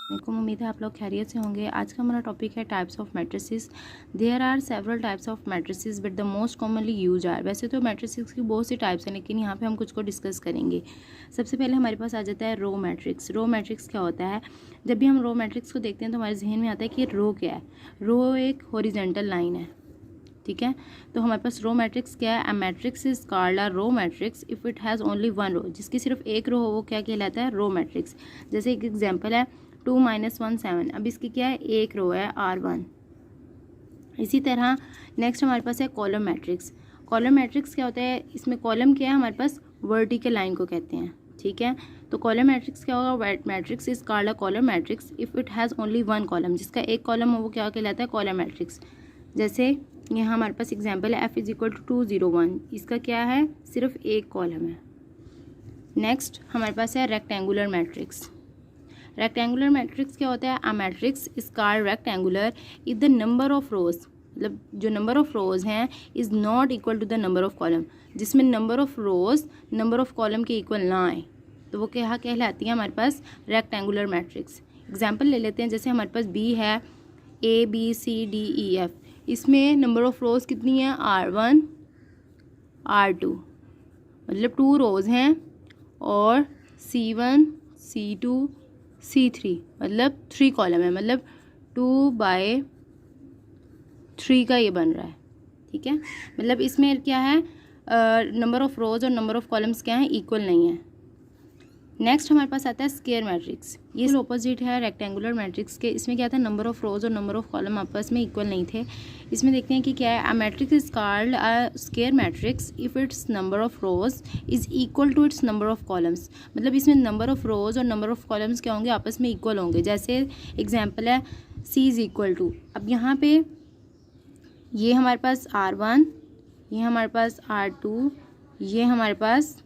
उम्मीद है आप लोग खैरियत से होंगे। आज का हमारा टॉपिक है types of matrices. There are several types of matrices but the most commonly use are. वैसे तो मैट्रिसेस की बहुत सी टाइप्स हैं, लेकिन यहाँ पे हम कुछ को डिस्कस करेंगे। सबसे पहले हमारे पास आ जाता है रो मैट्रिक्स। रो मैट्रिक्स क्या होता है? जब भी हम रो मैट्रिक्स को देखते हैं तो हमारे जहन में आता है कि रो क्या है। रो एक हॉरिजॉन्टल लाइन है, ठीक है। तो हमारे पास रो मैट्रिक्स क्या है? A matrix is called a row matrix if it has only one row. जिसकी सिर्फ एक रो हो वो क्या कहलाता है? Row matrix. जैसे एक एग्जांपल है 2 - 1 7। अब इसकी क्या है? एक रो है R1। इसी तरह नेक्स्ट हमारे पास है कॉलम मैट्रिक्स। कॉलम मैट्रिक्स क्या होता है? इसमें कॉलम क्या है हमारे पास? वर्टिकल लाइन को कहते हैं, ठीक है। तो कॉलम मैट्रिक्स क्या होगा? Matrix is called a column matrix if it has only one column. जिसका एक कॉलम हो वो क्या कहलाता है? Column matrix. जैसे यहाँ हमारे पास एग्जाम्पल है F = 2 0 1। इसका क्या है? सिर्फ एक कॉलम है। नेक्स्ट हमारे पास है रेक्टेंगुलर मैट्रिक्स। रेक्टेंगुलर मैट्रिक्स क्या होता है? A matrix is called rectangular if the number of rows, मतलब जो नंबर ऑफ रोज हैं, is not equal to the number of column. जिसमें number of rows number of column के equal ना आए तो वो क्या कहलाती है हमारे पास? Rectangular matrix. एग्जाम्पल ले लेते हैं। जैसे हमारे पास B है A B C D E F। इसमें नंबर ऑफ रोज कितनी है? R1 R2, मतलब 2 रोज हैं, और C1 C2 C3, मतलब 3 कॉलम है, मतलब 2/3 का ये बन रहा है, ठीक है। मतलब इसमें क्या है? नंबर ऑफ रोज और नंबर ऑफ कॉलम्स क्या है? इक्वल नहीं है। नेक्स्ट हमारे पास आता है स्क्वायर मैट्रिक्स। ये ऑपोजिट है रेक्टेंगुलर मैट्रिक्स के। इसमें क्या था? नंबर ऑफ रोज और नंबर ऑफ कॉलम आपस में इक्वल नहीं थे। इसमें देखते हैं कि क्या है। A matrix is called a square matrix if its number of rows is equal to its number of columns. मतलब इसमें नंबर ऑफ रोज और नंबर ऑफ कॉलम्स क्या होंगे? आपस में इक्वल होंगे। जैसे एग्जाम्पल है C इज इक्वल टू, अब यहाँ पे ये हमारे पास R1, ये हमारे पास R2, ये हमारे पास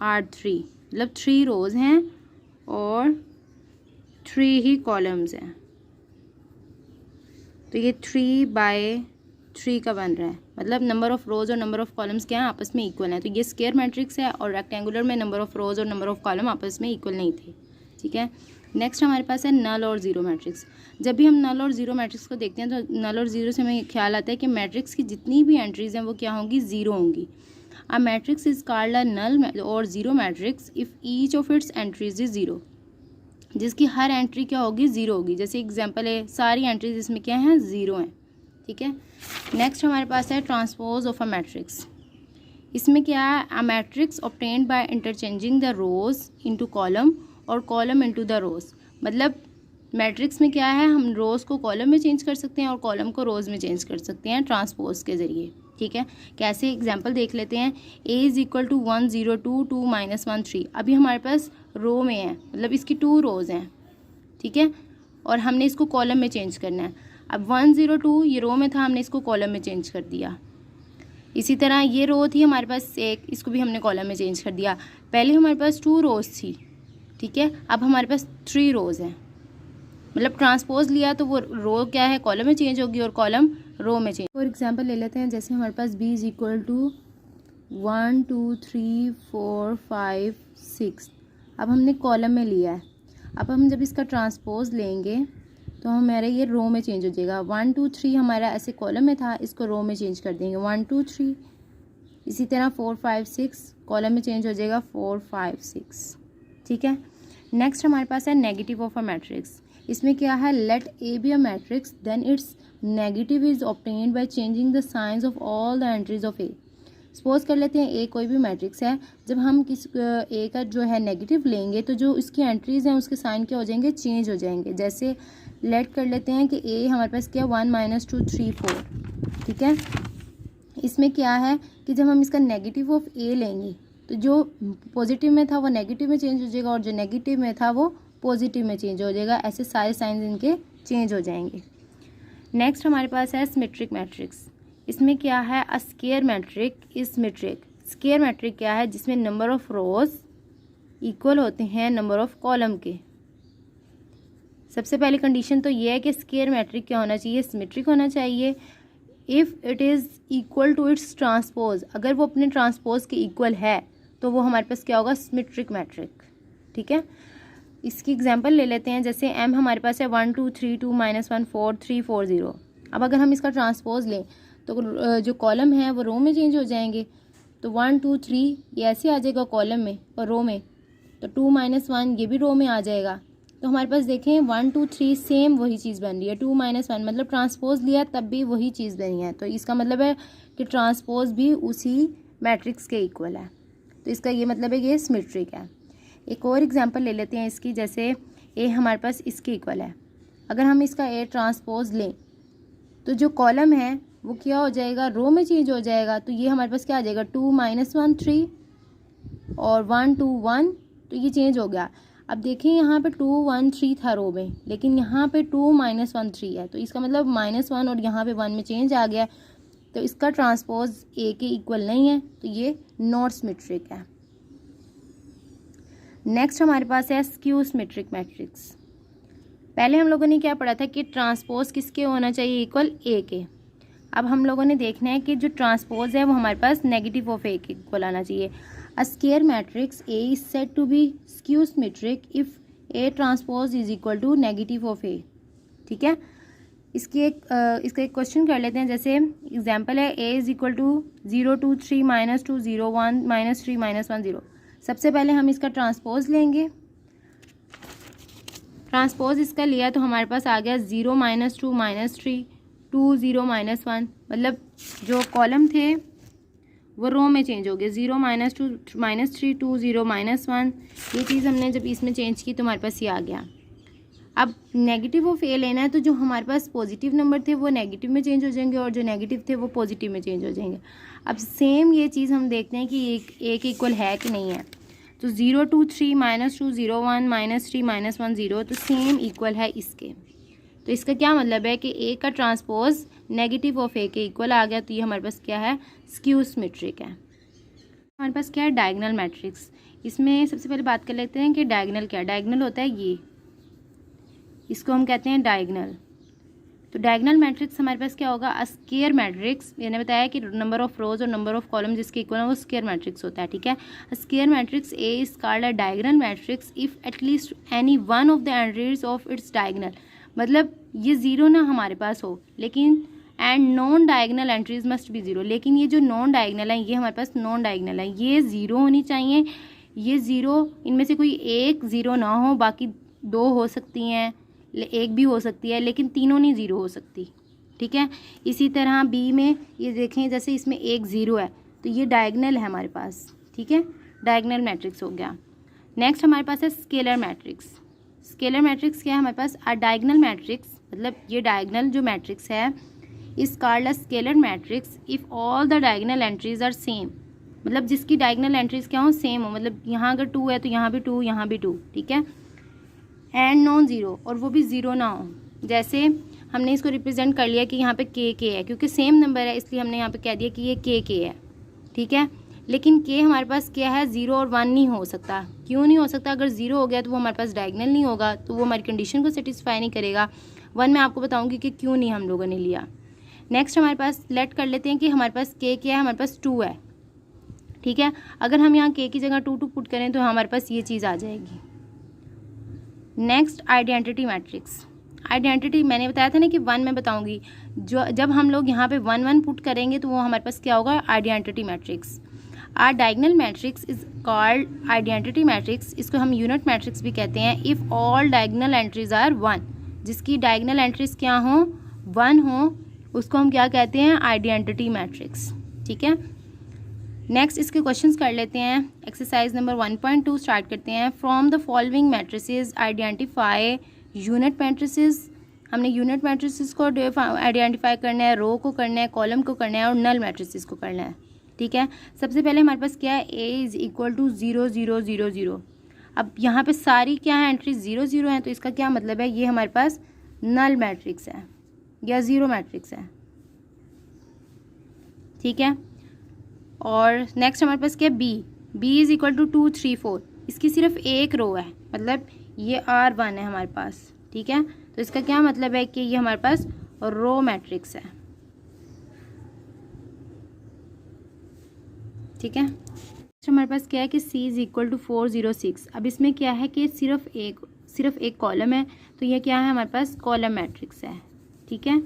R3, मतलब 3 रोज हैं और 3 ही कॉलम्स हैं। तो ये 3/3 का बन रहा है, मतलब नंबर ऑफ रोज और नंबर ऑफ कॉलम्स क्या हैं? आपस में इक्वल हैं। तो ये स्क्वायर मैट्रिक्स है, और रेक्टेंगुलर में नंबर ऑफ रोज और नंबर ऑफ कॉलम आपस में इक्वल नहीं थे, ठीक है। नेक्स्ट हमारे पास है नल और ज़ीरो मैट्रिक्स। जब भी हम नल और ज़ीरो मैट्रिक्स को देखते हैं तो नल और ज़ीरो से हमें ख्याल आता है कि मैट्रिक्स की जितनी भी एंट्रीज हैं वो क्या होंगी? ज़ीरो होंगी। A matrix is called a null or zero matrix if each of its entries is zero। जिसकी हर एंट्री क्या होगी? ज़ीरो होगी। जैसे एग्जांपल है सारी एंट्रीज इसमें क्या हैं? ज़ीरो हैं, ठीक है। नेक्स्ट हमारे पास है ट्रांसपोज ऑफ अ मैट्रिक्स। इसमें क्या है? A matrix obtained by interchanging the rose into column और कॉलम इनटू द रोज। मतलब मैट्रिक्स में क्या है? हम रोज़ को कॉलम में चेंज कर सकते हैं और कॉलम को रोज़ में चेंज कर सकते हैं ट्रांसपोज के ज़रिए, ठीक है। कैसे? एग्जांपल देख लेते हैं। A = 1 0 2 2 - 1 3। अभी हमारे पास रो में है, मतलब इसकी 2 रोज़ हैं, ठीक है, और हमने इसको कॉलम में चेंज करना है। अब 1 0 2 ये रो में था, हमने इसको कॉलम में चेंज कर दिया। इसी तरह ये रो थी हमारे पास एक, इसको भी हमने कॉलम में चेंज कर दिया। पहले हमारे पास 2 रोज़ थी, ठीक है, अब हमारे पास 3 रोज़ हैं। मतलब ट्रांसपोज लिया तो वो रो क्या है? कॉलम में चेंज होगी और कॉलम रो में चेंज। फॉर एग्जांपल ले लेते हैं। जैसे हमारे पास B = 1 2 3 4 5 6। अब हमने कॉलम में लिया है। अब हम जब इसका ट्रांसपोज लेंगे तो हमारे ये रो में चेंज हो जाएगा। 1 2 3 हमारा ऐसे कॉलम में था, इसको रो में चेंज कर देंगे 1 2 3। इसी तरह 4 5 6 कॉलम में चेंज हो जाएगा 4 5 6, ठीक है। नेक्स्ट हमारे पास है नेगेटिव ऑफ अ मैट्रिक्स। इसमें क्या है? Let A be a matrix then its negative is obtained by changing the signs of all the entries of A। Suppose कर लेते हैं A कोई भी मैट्रिक्स है। जब हम A का जो है नेगेटिव लेंगे तो जो इसकी एंट्रीज हैं उसके साइन क्या हो जाएंगे? चेंज हो जाएंगे। जैसे लेट कर लेते हैं कि A हमारे पास क्या? 1 - 2 3 4, ठीक है। इसमें क्या है कि जब हम इसका नेगेटिव ऑफ A लेंगे तो जो पॉजिटिव में था वो नेगेटिव में चेंज हो जाएगा, और जो नेगेटिव में था वो पॉजिटिव में चेंज हो जाएगा। ऐसे सारे साइंस इनके चेंज हो जाएंगे। नेक्स्ट हमारे पास है सिमेट्रिक मैट्रिक्स। इसमें क्या है? A square matrix is symmetric. Square matrix क्या है? जिसमें नंबर ऑफ रोज इक्वल होते हैं नंबर ऑफ कॉलम के। सबसे पहली कंडीशन तो ये है कि स्क्वायर मैट्रिक क्या होना चाहिए? सिमेट्रिक होना चाहिए। If it is equal to its transpose, अगर वो अपने ट्रांसपोज के इक्वल है तो वो हमारे पास क्या होगा? सिमेट्रिक मैट्रिक, ठीक है। इसकी एग्जांपल ले लेते हैं। जैसे m हमारे पास है 1 2 3 2 -1 4 3 4 0। अब अगर हम इसका ट्रांसपोज लें तो जो कॉलम है वो रो में चेंज हो जाएंगे। तो 1 2 3 ये ऐसे आ जाएगा कॉलम में और रो में, तो 2 -1 ये भी रो में आ जाएगा। तो हमारे पास देखें 1 2 3 सेम वही चीज़ बन रही है। 2 -1 मतलब ट्रांसपोज लिया तब भी वही चीज़ बनी है, तो इसका मतलब है कि ट्रांसपोज भी उसी मैट्रिक्स के इक्वल है। तो इसका ये मतलब है ये सिमेट्रिक है। एक और एग्जांपल ले लेते हैं इसकी। जैसे ए हमारे पास इसके इक्वल है, अगर हम इसका ए ट्रांसपोज लें तो जो कॉलम है वो क्या हो जाएगा, रो में चेंज हो जाएगा। तो ये हमारे पास क्या आ जाएगा 2 -1 3 और 1 2 1, तो ये चेंज हो गया। अब देखिए यहाँ पे 2 1 3 था रो में, लेकिन यहाँ पे 2 -1 3 है, तो इसका मतलब -1 और यहाँ पे 1 में चेंज आ गया। तो इसका ट्रांसपोज ए के इक्वल नहीं है, तो ये नॉट सिमेट्रिक है। नेक्स्ट हमारे पास है स्क्यू सिमेट्रिक मैट्रिक्स। पहले हम लोगों ने क्या पढ़ा था कि ट्रांसपोज किसके होना चाहिए, इक्वल ए के। अब हम लोगों ने देखना है कि जो ट्रांसपोज है वो हमारे पास नेगेटिव ऑफ ए के इक्वल आना चाहिए। A square matrix A is said to be skew symmetric if A transpose is equal to negative of A. ठीक है, इसका एक क्वेश्चन कर लेते हैं। जैसे एग्जांपल है ए इज इक्वल टू 0 2 3 -2 0 1 -3 -1 0। सबसे पहले हम इसका ट्रांसपोज लेंगे। ट्रांसपोज इसका लिया तो हमारे पास आ गया 0 -2 -3 2 0 -1, मतलब जो कॉलम थे वो रो में चेंज हो गए। 0 -2 -3 2 0 -1, ये चीज़ हमने जब इसमें चेंज की तो हमारे पास ये आ गया। अब नेगेटिव ऑफ ए लेना है तो जो हमारे पास पॉजिटिव नंबर थे वो नेगेटिव में चेंज हो जाएंगे और जो नेगेटिव थे वो पॉजिटिव में चेंज हो जाएंगे। अब सेम ये चीज़ हम देखते हैं कि एक इक्वल है कि नहीं है। तो 0 2 3 -2 0 1 -3 -1 0, तो सेम इक्वल है इसके। तो इसका क्या मतलब है कि ए का ट्रांसपोज नेगेटिव ऑफ ए के इक्वल आ गया, तो ये हमारे पास क्या है, स्क्यू सिमेट्रिक है। हमारे पास क्या है, डायगोनल मैट्रिक्स। इसमें सबसे पहले बात कर लेते हैं कि डायगोनल क्या है। डायगोनल होता है ये, इसको हम कहते हैं डायगोनल। तो डायगोनल मैट्रिक्स हमारे पास क्या होगा, स्क्वायर मैट्रिक्स। मैंने बताया कि नंबर ऑफ रोज और नंबर ऑफ कॉलम जिसके इक्वल है वो स्क्वायर मैट्रिक्स होता है। ठीक है, square matrix A is called a diagonal matrix if at least any one of the entries of its diagonal, मतलब ये जीरो ना हमारे पास हो, लेकिन and non diagonal entries must be zero. लेकिन ये जो नॉन डायगोनल है ये हमारे पास नॉन डायगोनल है, ये जीरो होनी चाहिए। ये जीरो, इनमें से कोई एक जीरो ना हो, बाकी दो हो सकती हैं, एक भी हो सकती है, लेकिन तीनों नहीं ज़ीरो हो सकती। ठीक है, इसी तरह बी में ये देखें, जैसे इसमें एक ज़ीरो है तो ये डायगोनल है हमारे पास। ठीक है, डायगोनल मैट्रिक्स हो गया। नेक्स्ट हमारे पास है स्केलर मैट्रिक्स। स्केलर मैट्रिक्स क्या है हमारे पास, अ डायगोनल मैट्रिक्स, मतलब ये डायगोनल जो मैट्रिक्स है is called a scalar matrix if all the diagonal entries are same, मतलब जिसकी डायगोनल एंट्रीज क्या हो, सेम हो, मतलब यहाँ अगर 2 है तो यहाँ भी 2, यहाँ भी 2। ठीक है, एंड नॉन ज़ीरो, और वो भी ज़ीरो ना हो। जैसे हमने इसको रिप्रेजेंट कर लिया कि यहाँ पे के है, क्योंकि सेम नंबर है इसलिए हमने यहाँ पे कह दिया कि ये के है। ठीक है, लेकिन के हमारे पास क्या है, 0 और 1 नहीं हो सकता। क्यों नहीं हो सकता, अगर 0 हो गया तो वो हमारे पास डायगोनल नहीं होगा, तो वो हमारी कंडीशन को सेटिस्फाई नहीं करेगा। 1 मैं आपको बताऊँगी कि क्यों नहीं हम लोगों ने लिया। नेक्स्ट हमारे पास लेट कर लेते हैं कि हमारे पास के क्या है, हमारे पास 2 है। ठीक है, अगर हम यहाँ के की जगह 2 पुट करें तो हमारे पास ये चीज़ आ जाएगी। Next identity matrix. आइडेंटिटी मैंने बताया था ना कि 1 मैं बताऊंगी, जो जब हम लोग यहाँ पे 1 1 पुट करेंगे तो वो हमारे पास क्या होगा, identity matrix. Or diagonal matrix is called identity matrix. इसको हम यूनिट मैट्रिक्स भी कहते हैं if all diagonal entries are 1, जिसकी डायगोनल एंट्रीज क्या हो, 1 हो, उसको हम क्या कहते हैं, आइडेंटिटी मैट्रिक्स। ठीक है, नेक्स्ट इसके क्वेश्चंस कर लेते हैं। एक्सरसाइज नंबर 1.2 स्टार्ट करते हैं। From the following matrices identify unit matrices. हमने यूनिट मैट्रिसेस को आइडेंटिफाई करना है, रो को करना है, कॉलम को करना है और नल मैट्रिसेस को करना है। ठीक है, सबसे पहले हमारे पास क्या है, ए इज इक्वल टू 0 0 0 0। अब यहाँ पे सारी क्या है, एंट्री 0 0 है, तो इसका क्या मतलब है, ये हमारे पास नल मैट्रिक्स है या ज़ीरो मैट्रिक्स है। ठीक है, और नेक्स्ट हमारे पास क्या है, बी इज़ इक्वल टू 2 3 4। इसकी सिर्फ एक रो है, मतलब ये R1 है हमारे पास। ठीक है, तो इसका क्या मतलब है कि ये हमारे पास रो मैट्रिक्स है। ठीक है, हमारे पास क्या है कि C इज़ इक्वल टू 4 0 6। अब इसमें क्या है कि सिर्फ एक सिर्फ एक कॉलम है, तो ये क्या है हमारे पास कॉलम मैट्रिक्स है। ठीक है,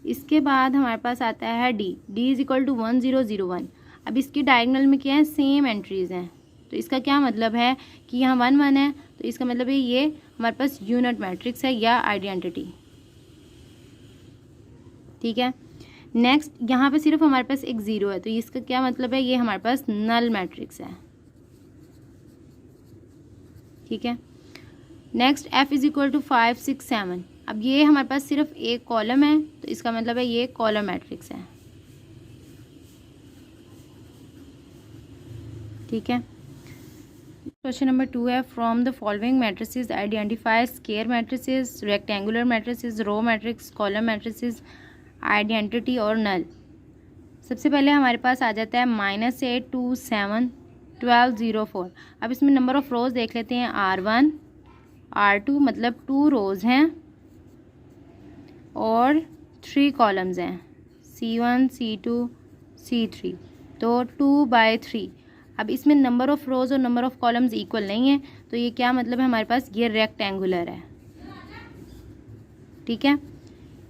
इसके बाद हमारे पास आता है डी इज इक्वल टू 1 0 0 1। अब इसकी डायगोनल में क्या है, सेम एंट्रीज़ हैं, तो इसका क्या मतलब है कि यहाँ 1 1 है, तो इसका मतलब है ये हमारे पास यूनिट मैट्रिक्स है या आइडेंटिटी। ठीक है, नेक्स्ट यहाँ पे सिर्फ हमारे पास एक 0 है, तो इसका क्या मतलब है, ये हमारे पास नल मैट्रिक्स है। ठीक है, next F is equal to 5 6 7। अब ये हमारे पास सिर्फ एक कॉलम है, तो इसका मतलब है ये कॉलम मैट्रिक्स है। ठीक है, क्वेश्चन नंबर 2 है, from the following matrices identify square matrices, rectangular matrices, row matrix, column matrices, identity और नल। सबसे पहले हमारे पास आ जाता है -8 2 7 12 0 4। अब इसमें नंबर ऑफ रोज देख लेते हैं, R1 R2 मतलब 2 रोज हैं और 3 कॉलम्स हैं, C1 C2 C3, तो 2/3। अब इसमें नंबर ऑफ रोज और नंबर ऑफ कॉलम्स इक्वल नहीं है, तो ये क्या मतलब है हमारे पास, ये रेक्टेंगुलर है। ठीक है,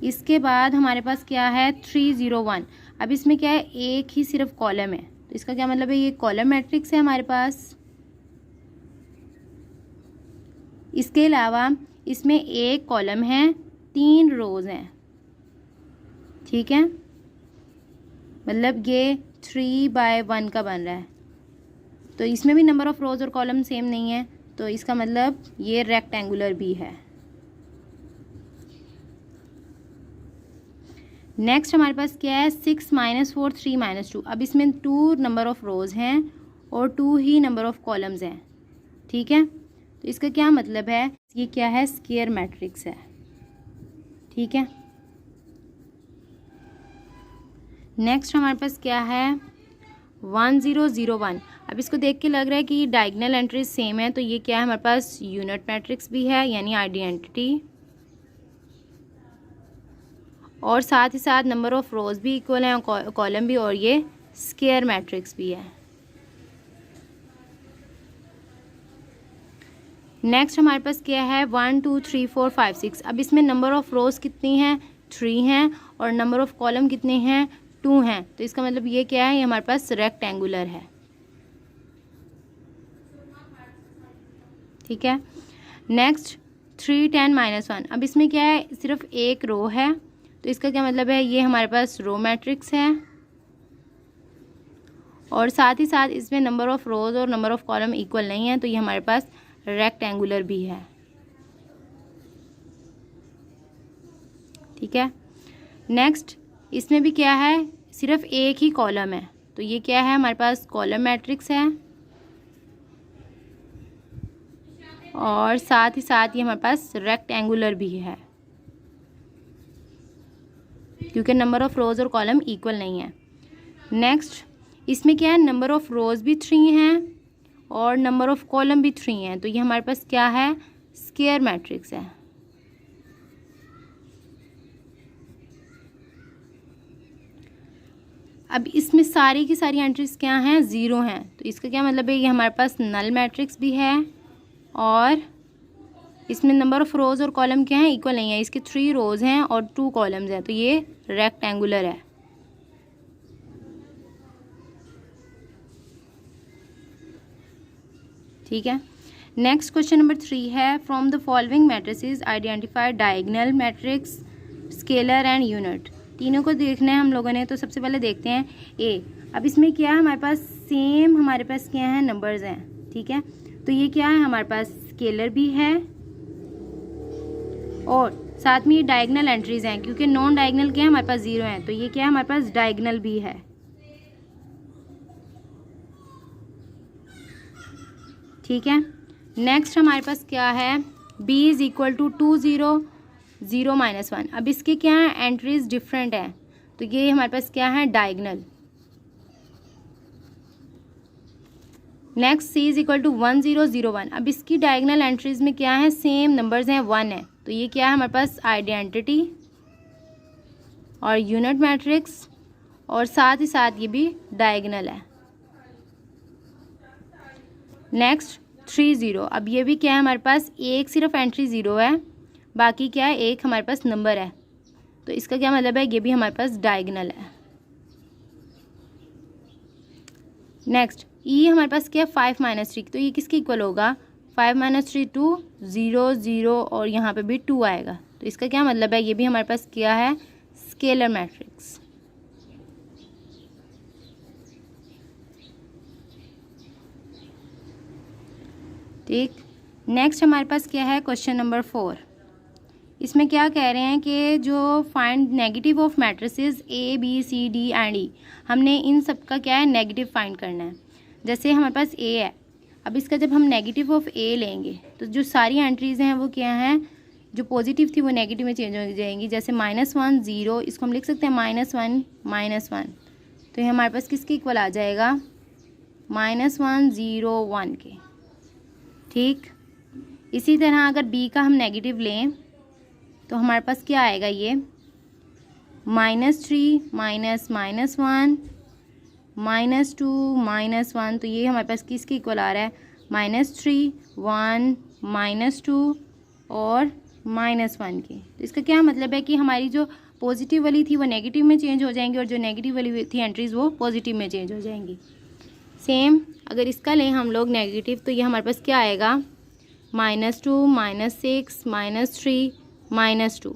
इसके बाद हमारे पास क्या है 3 0 1। अब इसमें क्या है, एक ही सिर्फ कॉलम है, तो इसका क्या मतलब है, ये कॉलम मैट्रिक्स है हमारे पास। इसके अलावा इसमें एक कॉलम है, 3 रोज हैं। ठीक है, मतलब ये 3/1 का बन रहा है, तो इसमें भी नंबर ऑफ रोज और कॉलम सेम नहीं है, तो इसका मतलब ये रेक्टेंगुलर भी है। नेक्स्ट हमारे पास क्या है 6 -4 3 -2। अब इसमें 2 नंबर ऑफ रोज हैं और 2 ही नंबर ऑफ कॉलम्स हैं। ठीक है, तो इसका क्या मतलब है, ये क्या है, स्क्वायर मैट्रिक्स है। ठीक है, नेक्स्ट हमारे पास क्या है 1 0 0 1। अब इसको देख के लग रहा है कि डायगोनल एंट्रीज सेम है, तो ये क्या है हमारे पास यूनिट मैट्रिक्स भी है यानी आइडेंटिटी, और साथ ही साथ नंबर ऑफ रोज भी इक्वल हैं और कॉलम भी, और ये स्क्वायर मैट्रिक्स भी है। नेक्स्ट हमारे पास क्या है 1 2 3 4 5 6। अब इसमें नंबर ऑफ रोज कितनी हैं, 3 हैं, और नंबर ऑफ कॉलम कितने हैं, 2 हैं, तो इसका मतलब ये क्या है, ये हमारे पास रेक्टेंगुलर है। ठीक है, नेक्स्ट 3 10 -1। अब इसमें क्या है, सिर्फ एक रो है, तो इसका क्या मतलब है, ये हमारे पास रो मैट्रिक्स है, और साथ ही साथ इसमें नंबर ऑफ रोज और नंबर ऑफ कॉलम इक्वल नहीं है, तो ये हमारे पास रेक्टेंगुलर भी है। ठीक है, नेक्स्ट इसमें भी क्या है, सिर्फ एक ही कॉलम है, तो ये क्या है हमारे पास कॉलम मैट्रिक्स है, और साथ ही साथ ये हमारे पास रेक्टेंगुलर भी है, क्योंकि नंबर ऑफ रोज और कॉलम इक्वल नहीं है। नेक्स्ट इसमें क्या है, नंबर ऑफ रोज भी 3 हैं और नंबर ऑफ कॉलम भी 3 हैं, तो ये हमारे पास क्या है, स्क्वायर मैट्रिक्स है। अब इसमें सारी की सारी एंट्रीज क्या हैं, 0 हैं, तो इसका क्या मतलब है, ये हमारे पास नल मैट्रिक्स भी है, और इसमें नंबर ऑफ रोज और कॉलम क्या है, इक्वल नहीं है, इसके 3 रोज हैं और 2 कॉलम्स हैं, तो ये रेक्टेंगुलर है। ठीक है, नेक्स्ट क्वेश्चन नंबर 3 है, from the following matrices identify diagonal matrix, scalar and unit. तीनों को देखना है हम लोगों ने, तो सबसे पहले देखते हैं ए। अब इसमें क्या है, हमारे पास सेम हमारे पास क्या है, नंबर्स हैं। ठीक है, तो ये क्या है, हमारे पास स्केलर भी है और साथ में ये डायगोनल एंट्रीज हैं, क्योंकि नॉन डायगोनल क्या है, हमारे पास 0 है, तो ये क्या है, हमारे पास डायगोनल भी है। ठीक है, नेक्स्ट हमारे पास क्या है, b इज इक्वल टू 2 0 0 -1। अब इसके क्या है, एंट्रीज डिफरेंट है, तो ये हमारे पास क्या है, diagonal. Next c is equal to 1 0 0 1। अब इसकी डायगोनल एंट्रीज में क्या है, सेम नंबर्स हैं, 1 है, तो ये क्या है हमारे पास आइडेंटिटी और यूनिट मैट्रिक्स, और साथ ही साथ ये भी डायगोनल है। नेक्स्ट 3 0। अब ये भी क्या है हमारे पास, एक सिर्फ एंट्री 0 है, बाकी क्या है, एक हमारे पास नंबर है, तो इसका क्या मतलब है, ये भी हमारे पास डायगोनल है। नेक्स्ट ई हमारे पास क्या है, 5 - 3, तो ये किसके इक्वल होगा, 5 - 3 2 0 0 और यहाँ पे भी 2 आएगा, तो इसका क्या मतलब है, ये भी हमारे पास क्या है, स्केलर मैट्रिक्स। ठीक, नेक्स्ट हमारे पास क्या है, क्वेश्चन नंबर 4। इसमें क्या कह रहे हैं कि जो find negative of matrices A B C D and E, हमने इन सब का क्या है, नेगेटिव फाइंड करना है। जैसे हमारे पास A है, अब इसका जब हम नेगेटिव ऑफ A लेंगे तो जो सारी एंट्रीज़ हैं वो क्या हैं, जो पॉजिटिव थी वो नेगेटिव में चेंज हो जाएंगी। जैसे -1 0, इसको हम लिख सकते हैं -1 -1, तो ये हमारे पास किसके इक्वल आ जाएगा, -1 0 1 के। ठीक, इसी तरह अगर B का हम नेगेटिव लें तो हमारे पास क्या आएगा, ये -3 -1 -2 -1, तो ये हमारे पास किसके इक्वल आ रहा है, -3 1 -2 और -1 के। तो इसका क्या मतलब है कि हमारी जो पॉजिटिव वाली थी वो नेगेटिव में चेंज हो जाएंगी और जो नेगेटिव वाली थी एंट्रीज वो पॉजिटिव में चेंज हो जाएंगी। सेम अगर इसका लें हम लोग नेगेटिव, तो ये हमारे पास क्या आएगा, -2 -6 -3 -2।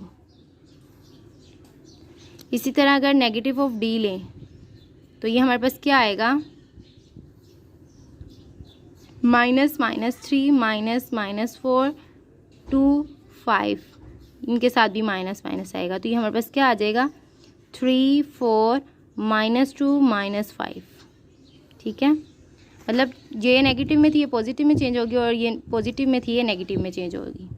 इसी तरह अगर नेगेटिव ऑफ D लें तो ये हमारे पास क्या आएगा, -3 -4 2 5, इनके साथ भी माइनस आएगा, तो ये हमारे पास क्या आ जाएगा, 3 4 -2 -5। ठीक है, मतलब ये नेगेटिव में थी ये पॉजिटिव में चेंज होगी और ये पॉजिटिव में थी ये नेगेटिव में चेंज होगी।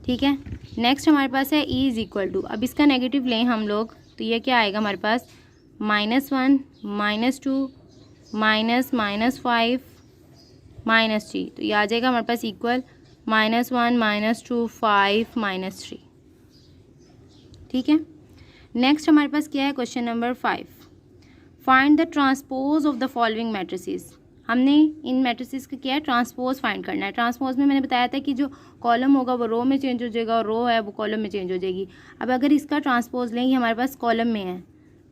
ठीक है, नेक्स्ट हमारे पास है E = अब इसका नेगेटिव लें हम लोग तो ये क्या आएगा हमारे पास, -1 -2 -5 -3, तो ये आ जाएगा हमारे पास इक्वल -1 -2 5 -3। ठीक है, नेक्स्ट हमारे पास क्या है, question number 5। Find the transpose of the following matrices. हमने इन मैट्रिसेस का क्या है, ट्रांसपोज फाइंड करना है। ट्रांसपोज में मैंने बताया था कि जो कॉलम होगा वो रो में चेंज हो जाएगा और रो है वो कॉलम में चेंज हो जाएगी। अब अगर इसका ट्रांसपोज लेंगे, हमारे पास कॉलम में है,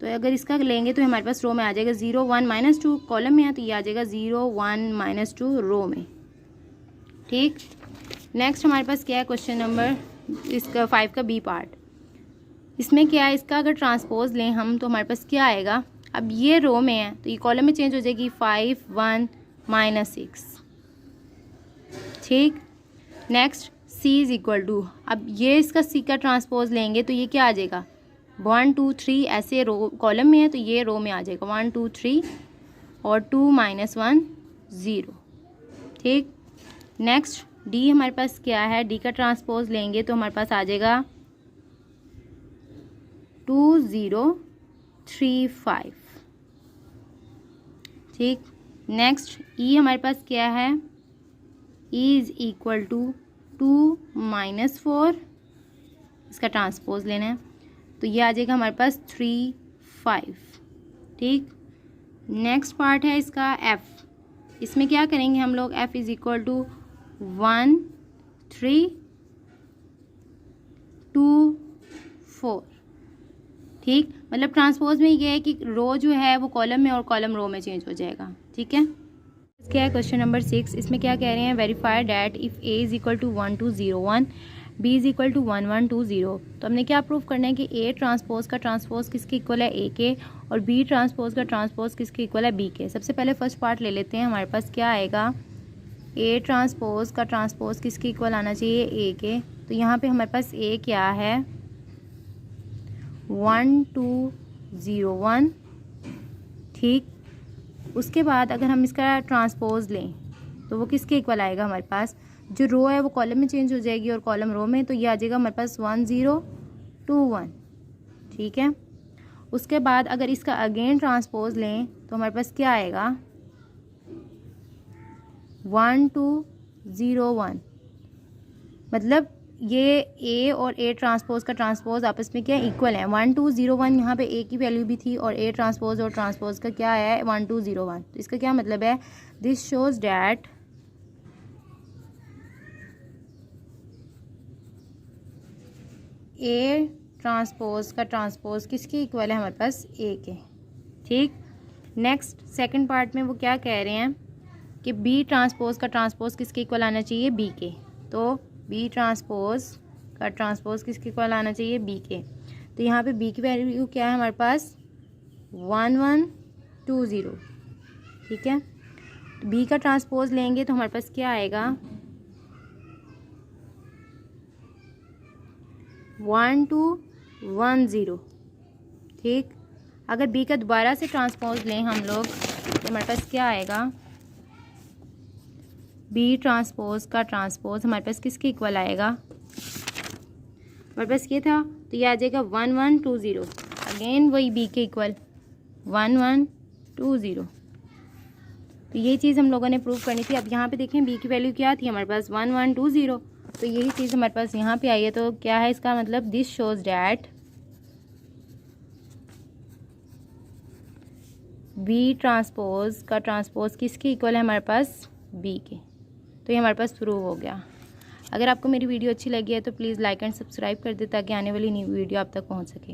तो अगर इसका लेंगे तो हमारे पास रो में आ जाएगा 0 1 -2, कॉलम में है तो ये आ जाएगा 0 1 -2 रो में। ठीक, नेक्स्ट हमारे पास क्या है, क्वेश्चन नंबर इसका 5 का B पार्ट। इसमें क्या है, इसका अगर ट्रांसपोज लें हम तो हमारे पास क्या आएगा, अब ये रो में है तो ये कॉलम में चेंज हो जाएगी 5 1 -6। ठीक, नेक्स्ट C = अब ये इसका C का ट्रांसपोज लेंगे तो ये क्या आ जाएगा, 1 2 3, ऐसे रो कॉलम में है तो ये रो में आ जाएगा 1 2 3 और 2 -1 0। ठीक, नेक्स्ट D हमारे पास क्या है, D का ट्रांसपोज लेंगे तो हमारे पास आ जाएगा 2 0 3 5। ठीक, नेक्स्ट E हमारे पास क्या है, E = 2 -4, इसका ट्रांसपोज लेना है तो ये आ जाएगा हमारे पास 3 5। ठीक, नेक्स्ट पार्ट है इसका F। इसमें क्या करेंगे हम लोग, F = 1 3 2 4। ठीक, मतलब ट्रांसपोज में ये है कि रो जो है वो कॉलम में और कॉलम रो में चेंज हो जाएगा। ठीक है, क्या है क्वेश्चन नंबर 6। इसमें क्या कह रहे हैं, verify that if A = 1 2 0 1 B = 1 1 2 0। तो हमने क्या प्रूव करना है कि A ट्रांसपोज का ट्रांसपोज किसके इक्वल है, A के, और B ट्रांसपोज का ट्रांसपोज किसके इक्वल है, B के। सबसे पहले फर्स्ट पार्ट ले लेते हैं, हमारे पास क्या आएगा, A ट्रांसपोज का ट्रांसपोज किसके इक्वल आना चाहिए, A के। तो यहाँ पे हमारे पास A क्या है, 1 2 0 1। ठीक, उसके बाद अगर हम इसका ट्रांसपोज लें तो वो किसके इक्वल आएगा, हमारे पास जो रो है वो कॉलम में चेंज हो जाएगी और कॉलम रो में, तो ये आ जाएगा हमारे पास 1 0 2 1। ठीक है, उसके बाद अगर इसका अगेन ट्रांसपोज लें तो हमारे पास क्या आएगा, 1 2 0 1। मतलब ये A और A ट्रांसपोज का ट्रांसपोज आपस में क्या इक्वल है, 1 2 0 1। यहाँ पे A की वैल्यू भी थी और A ट्रांसपोज और ट्रांसपोज का क्या है, 1 2 0 1। तो इसका क्या मतलब है, this shows that A transpose का ट्रांसपोज किसके इक्वल है हमारे पास, ए के। ठीक, नेक्स्ट सेकंड पार्ट में वो क्या कह रहे हैं कि बी ट्रांसपोज का ट्रांसपोज किसके इक्वल आना चाहिए, बी के। तो बी ट्रांसपोज का ट्रांसपोज किसके इक्वल आना चाहिए, बी के। तो यहाँ पे बी की वैल्यू क्या है हमारे पास, 1120। ठीक है, तो बी का ट्रांसपोज लेंगे तो हमारे पास क्या आएगा, 1210। ठीक, अगर बी का दोबारा से ट्रांसपोज लें हम लोग तो हमारे पास क्या आएगा, बी ट्रांसपोज का ट्रांसपोज हमारे पास किसके इक्वल आएगा, हमारे पास ये था तो ये आ जाएगा 1120। अगेन वही बी के इक्वल 1120। तो ये चीज़ हम लोगों ने प्रूव करनी थी। अब यहाँ पे देखें बी की वैल्यू क्या थी हमारे पास, 1120। तो यही चीज़ हमारे पास यहाँ पे आई है। तो क्या है इसका मतलब, this shows that B transpose का ट्रांसपोज किसके इक्वल है हमारे पास, बी के। तो ये हमारे पास प्रूव हो गया। अगर आपको मेरी वीडियो अच्छी लगी है तो प्लीज़ लाइक एंड सब्सक्राइब कर दे ताकि आने वाली न्यू वीडियो आप तक पहुँच सके।